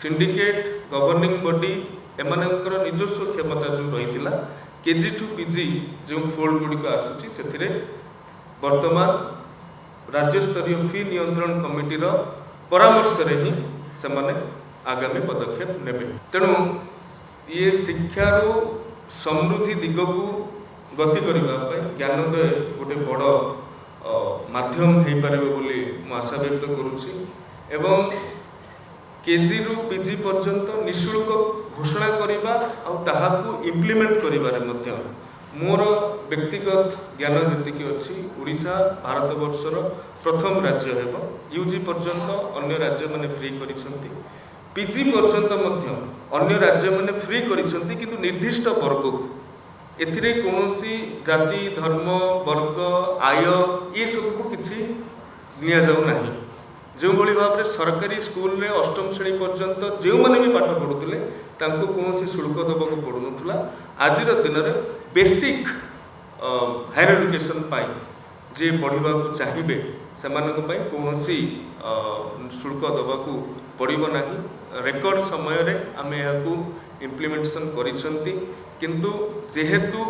Syndicate governing body एमानकर निजस्व क्षमता जो रही केजी टू पीजी जो फोल्ड गुड़िक आसूची से वर्तमान राज्य स्तरीय फी नियंत्रण कमिटीर परामर्श रे ही सेमाने आगामी पदक्षेप नेबे। तेणु ये शिक्षार समृद्धि दिग को गति करने ज्ञानोदय गोटे बड़ माध्यम हो पारे बोली मु आशा व्यक्त करुच्ची एवं केजी रु पीजी पर्यंत निःशुल्क घोषणा करवा आउ इम्प्लीमेंट करिबारे मध्य मोर व्यक्तिगत ज्ञान जी अच्छी ओडिशा भारत वर्षर प्रथम राज्य है। यूजी पर्यंत अन्य राज्य माने फ्री करिसंती, पीजी पर्यंत मध्य अन्य राज्य माने फ्री करिसंती, किंतु निर्दिष्ट वर्ग को एथिरे कोनोसी जाति धर्म वर्ग आय ये सब को किसी निया जाउ नाही। जो भली भाव में सरकारी स्कूल में अष्टम श्रेणी पर्यंत जो मैंने भी पाठ पढ़ुते कौन शुल्क देवाक पड़ूला। आज दिन में बेसिक हायर एजुकेशन जे पढ़ा चाहिए से कौन शुल्क देवाक पड़ो ना। रेकर्ड समय रे आमे यहाँ इम्प्लीमेंटेशन करिसंती, किंतु जेहेतु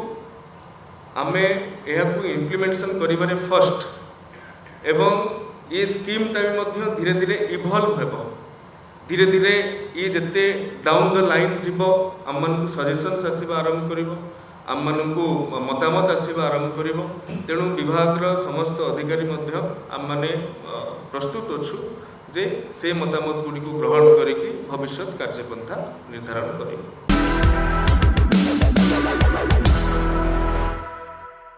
आमे यहाँ इम्प्लीमेंटेशन करिबारे फर्स्ट एवं ये स्कीम टाइम धीरे धीरे इवॉल्व हेबो, धीरे धीरे ये जिते डाउन द लाइन जीव आम सजेशंस आसवा आरंभ करिवो, आम मतामत आसवा आरंभ करिवो। तेणु विभाग समस्त अधिकारी आम माने प्रस्तुत अच्छु जे से मतामत गुड़ी को ग्रहण करिकी भविष्य कार्यपंथा निर्धारण करिवो।